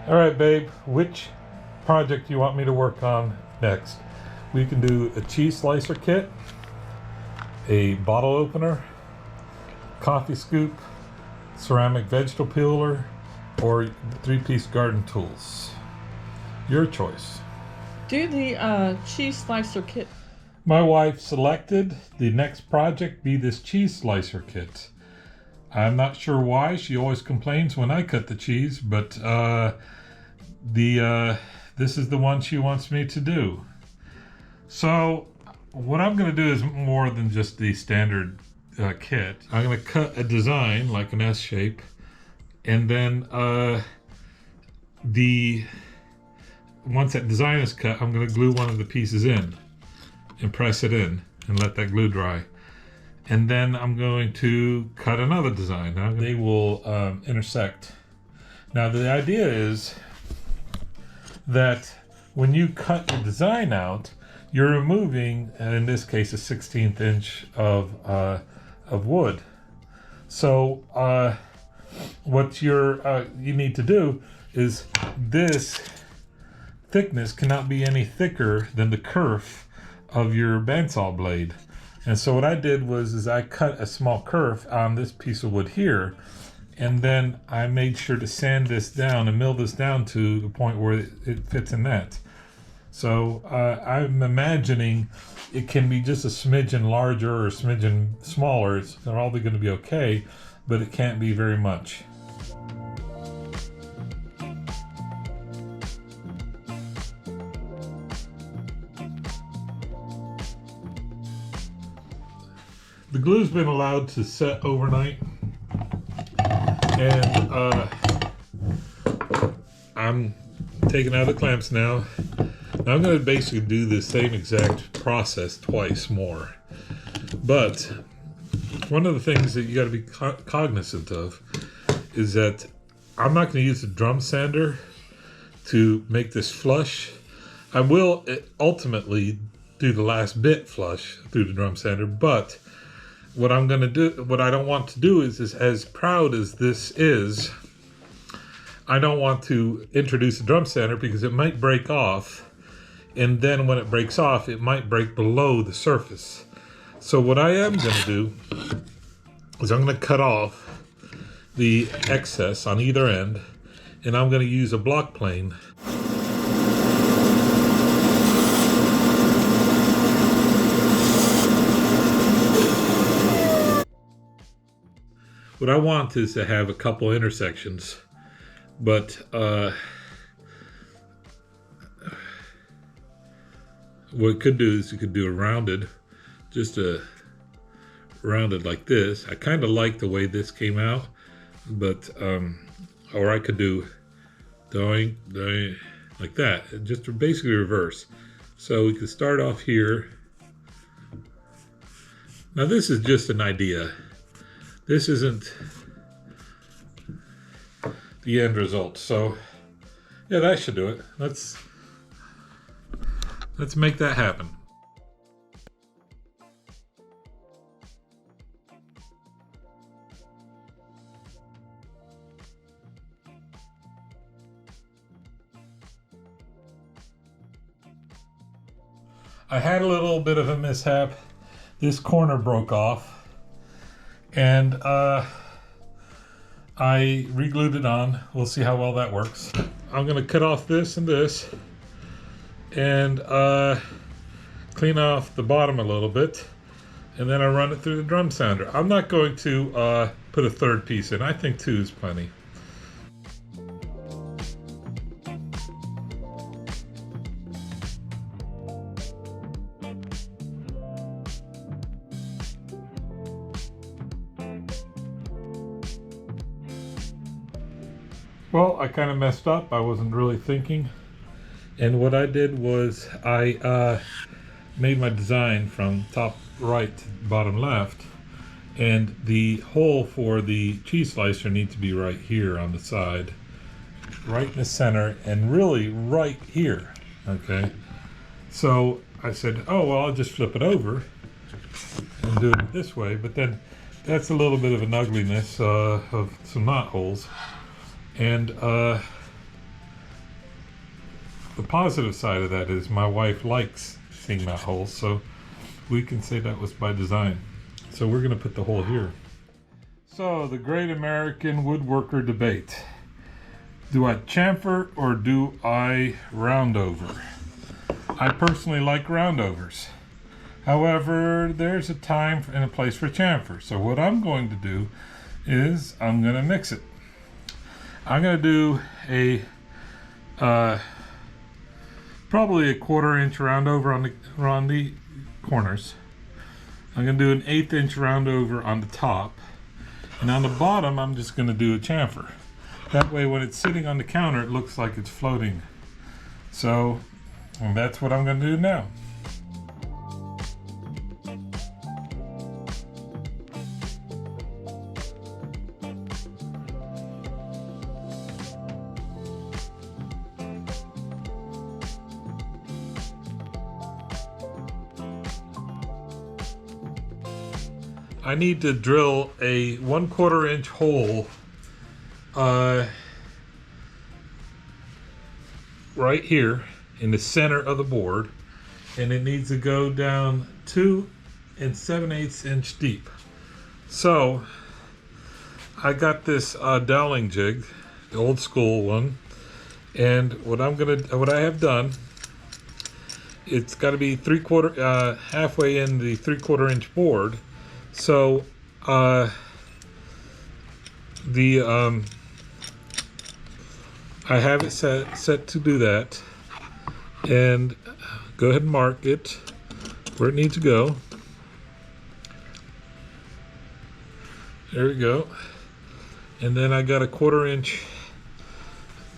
All right, babe, which project do you want me to work on next? We can do a cheese slicer kit, a bottle opener, coffee scoop, ceramic vegetable peeler, or three-piece garden tools. Your choice. Do the cheese slicer kit. My wife selected the next project be this cheese slicer kit. I'm not sure why. She always complains when I cut the cheese, but this is the one she wants me to do. So what I'm going to do is more than just the standard kit. I'm going to cut a design like an S shape, and then once that design is cut, I'm going to glue one of the pieces in and press it in and let that glue dry. And then I'm going to cut another design. Now they will intersect. Now the idea is that when you cut the design out, you're removing, in this case, a 1/16 inch of wood. So what you need to do is this thickness cannot be any thicker than the kerf of your bandsaw blade. And so what I did was I cut a small kerf on this piece of wood here, and then I made sure to sand this down and mill this down to the point where it fits in that. So I'm imagining it can be just a smidgen larger or a smidgen smaller. They're probably going to be okay, but it can't be very much. The glue's been allowed to set overnight, and I'm taking out the clamps now. I'm going to basically do the same exact process twice more. But one of the things that you got to be cognizant of is that I'm not going to use the drum sander to make this flush. I will ultimately do the last bit flush through the drum sander, but what I'm going to do, what I don't want to do is as proud as this is, I don't want to introduce a drum sander because it might break off, and then when it breaks off, it might break below the surface. So what I am going to do is I'm going to cut off the excess on either end, and I'm going to use a block plane. What I want is to have a couple intersections, but what you could do is you could do a rounded, just a rounded like this. I kind of like the way this came out, but or I could do doing like that, just basically reverse. So we could start off here. Now this is just an idea. This isn't the end result. So yeah, that should do it. Let's make that happen. I had a little bit of a mishap. This corner broke off, and I re-glued it on. We'll see how well that works. I'm gonna cut off this and this, and clean off the bottom a little bit, and then I run it through the drum sander. I'm not going to put a third piece in. I think 2 is plenty. Well, I kind of messed up. I wasn't really thinking. And what I did was I made my design from top right to bottom left. And the hole for the cheese slicer needs to be right here on the side. Right in the center, and really right here. Okay. So I said, oh, well, I'll just flip it over and do it this way. But then that's a little bit of an ugliness of some knot holes. And The positive side of that is my wife likes seeing that hole, so we can say that was by design. So we're going to put the hole here. So the great American woodworker debate. Do I chamfer or do I round over? I personally like roundovers. However, there's a time and a place for chamfer. So what I'm going to do is I'm going to mix it. I'm going to do a probably a 1/4 inch round over on the corners. I'm going to do an 1/8 inch round over on the top, and on the bottom I'm just going to do a chamfer. That way when it's sitting on the counter it looks like it's floating. So that's what I'm going to do now. I need to drill a 1/4 inch hole right here in the center of the board, and it needs to go down 2 7/8 inch deep. So I got this doweling jig, the old school one, and what I have done, it's got to be halfway in the 3/4 inch board. So I have it set to do that, and go ahead and mark it where it needs to go. There we go. And then I got a 1/4 inch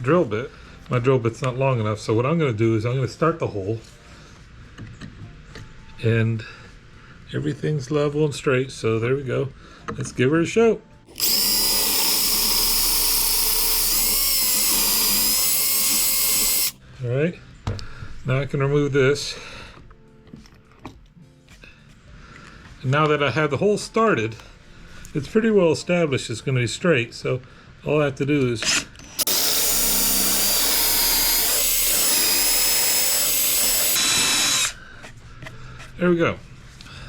drill bit. My drill bit's not long enough, so what I'm going to do is I'm going to start the hole, and everything's level and straight, so there we go. Let's give her a show. All right, now I can remove this. And now that I have the hole started, it's pretty well established it's going to be straight, so all I have to do is there we go.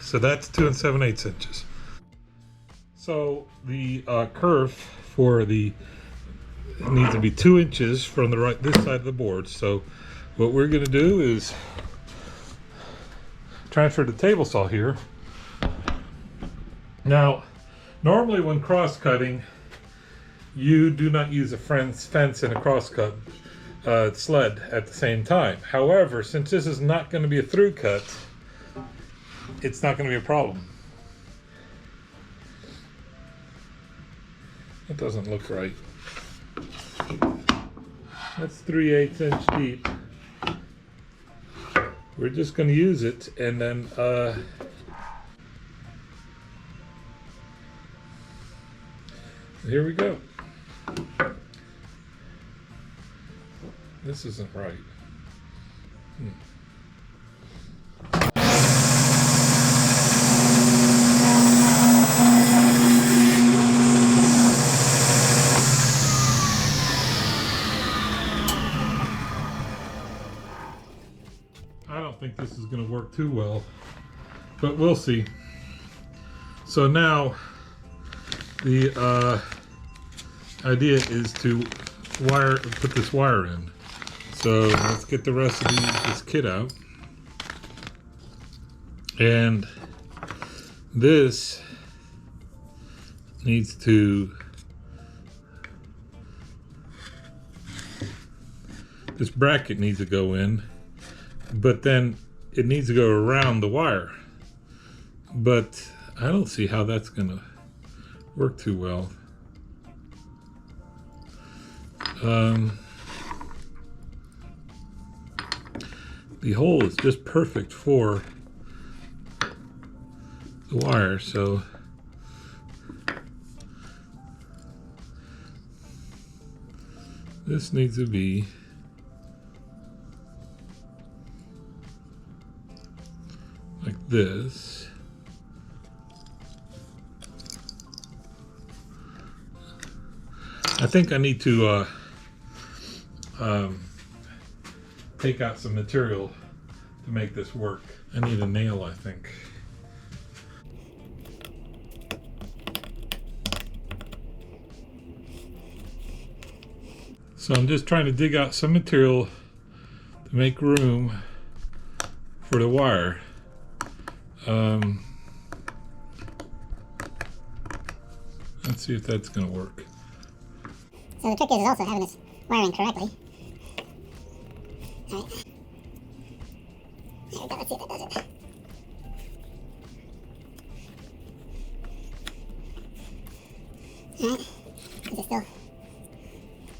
So that's 2 7/8 inches. So the curve for it needs to be 2 inches from this side of the board. So what we're going to do is transfer the table saw here. Now, normally when cross cutting, you do not use a fence and a crosscut sled at the same time. However, since this is not going to be a through cut, it's not going to be a problem. That doesn't look right. That's 3/8 inch deep. We're just going to use it, and then here we go. This isn't right. I don't think this is going to work too well, but we'll see. So now the idea is to put this wire in. So let's get the rest of this kit out. And this needs to, this bracket needs to go in, but then it needs to go around the wire. But I don't see how that's gonna work too well. The hole is just perfect for the wire, so this needs to be like this. I think I need to take out some material to make this work. I need a nail, I think. So I'm just trying to dig out some material to make room for the wire. Let's see if that's going to work. So the trick is also having this wiring correctly. Alright. There we go, let's see if that does it. Alright. Is it still...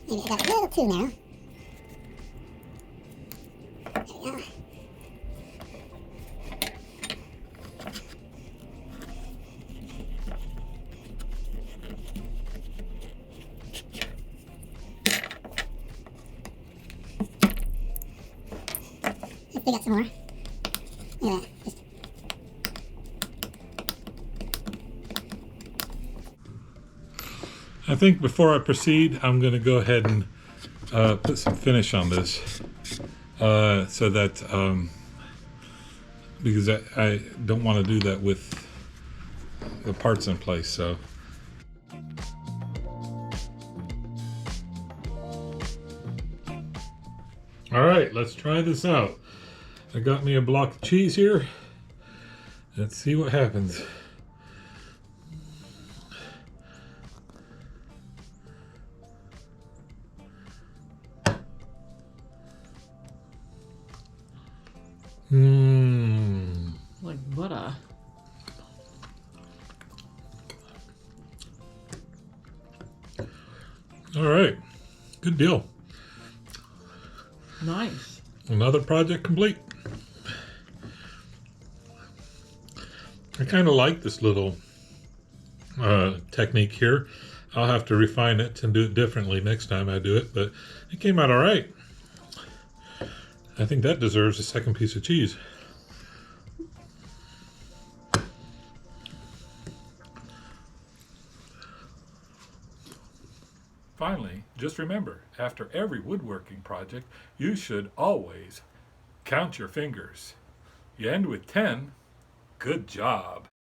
Maybe I got a little too narrow. There we go. Let's dig out some more. Look at that. Just I think before I proceed, I'm going to go ahead and put some finish on this, so that because I don't want to do that with the parts in place. So. All right, let's try this out. I got me a block of cheese here. Let's see what happens. Like butter. All right, good deal. Nice. Another project complete. I kind of like this little technique here. I'll have to refine it and do it differently next time I do it, but it came out all right. I think that deserves a second piece of cheese. Finally, just remember, after every woodworking project, you should always count your fingers. You end with 10, good job.